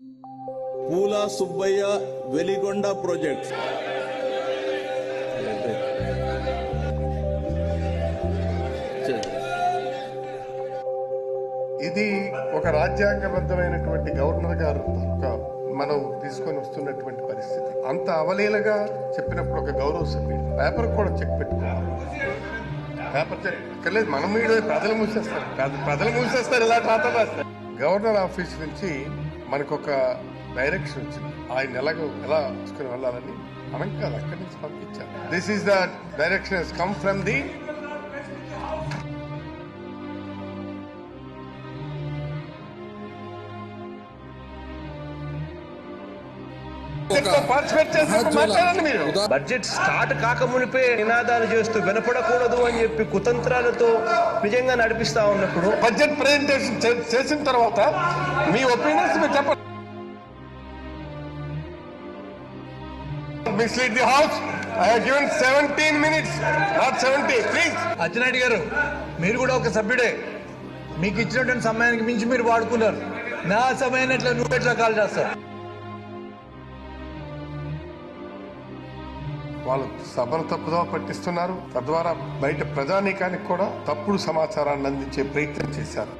పూలా Subbaiah Veligonda project ఇది ఒక రాజ్యాంగబద్ధమైనటువంటి governor గారు మనం తీసుకొని వస్తున్నటువంటి పరిస్థితి. అంత అవలీలగా చెప్పినప్పుడు ఒక గౌరవ సభ్యుడు పేపర్ కూడా చెక్ పెట్టుకోవాలి. పేపర్ చెక్ అక్కర్లేదు, మనం వీడు ప్రజలు మూసేస్తారు ఇలా రాత రాస్తారు. గవర్నర్ ఆఫీస్ నుంచి మనకు ఒక డైరెక్షన్ వచ్చింది, ఆయన ఎలా తీసుకుని వెళ్ళాలని. మనం కాదు, అక్కడి నుంచి పంపించారు. This is the direction he's come from the budget start కాకమునిపే నినాదాలు చేస్తూ వినపడకూడదు అని చెప్పి కుతంత్రాలతో నిజంగా నడిపిస్తా ఉన్నప్పుడు బడ్జెట్ ప్రెజెంటేషన్ చేసిన తర్వాత మీ ఒపీనియన్స్ మీరు చెప్పండి. Mislead the house. I have given 17 minutes, not 70. Please. Atchannaidu గారు, మీరు కూడా ఒక సభ్యుడే. మీకు ఇచ్చినటువంటి సమయానికి మించి మీరు వాడుకున్నారు. నా సమయాన్ని ఎట్లా నువ్వు ఎట్లా కాల్ చేస్తావు? వాళ్ళు సభను తప్పుదో పట్టిస్తున్నారు. తద్వారా బయట ప్రజానీకానికి కూడా తప్పుడు సమాచారాన్ని అందించే ప్రయత్నం చేశారు.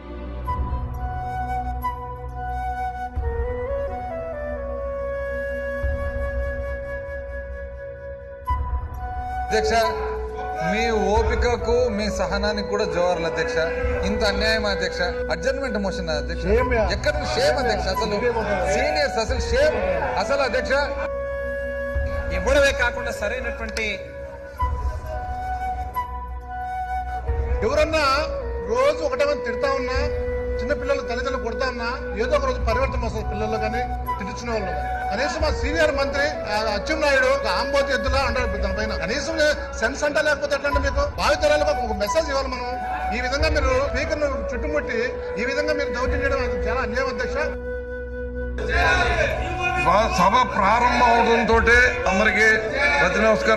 అధ్యక్ష, మీ ఓపికకు మీ సహనానికి కూడా జోహార్లు అధ్యక్ష. ఇంత అన్యాయం అధ్యక్ష. అడ్జర్న్మెంట్ మోషన్ అధ్యక్ష. ఎక్కడ షేమ్ అధ్యక్ష, అసలు సీనియర్స్ అసలు షేమ్ అసలు అధ్యక్ష. ఇవ్వడమే కాకుండా సరైనటువంటి ఎవరన్నా రోజు ఒకటే మంది తిడతా ఉన్నా, చిన్నపిల్లలు తల్లిదండ్రులు కొడతా ఉన్నా, ఏదో ఒక రోజు పరివర్తన వస్తుంది పిల్లల్లో కానీ తిట్టించిన వాళ్ళు. కనీసం మా సీనియర్ మంత్రి అచ్చెన్నాయుడు ఆంబోతి ఎద్దులా అంటారు దానిపైన. కనీసం సెన్స్ అంటే లేకపోతే ఎట్లంటే మీకు భావితరాలకు ఒక మెసేజ్ ఇవ్వాలి మనం. ఈ విధంగా మీరు స్పీకర్ ను చుట్టుముట్టి ఈ విధంగా మీరు దౌర్జన్యం చేయడం చాలా అన్యాయం అధ్యక్ష. సభ ప్రారంభం అవడంతో అందరికీ ప్రతి నమస్కారం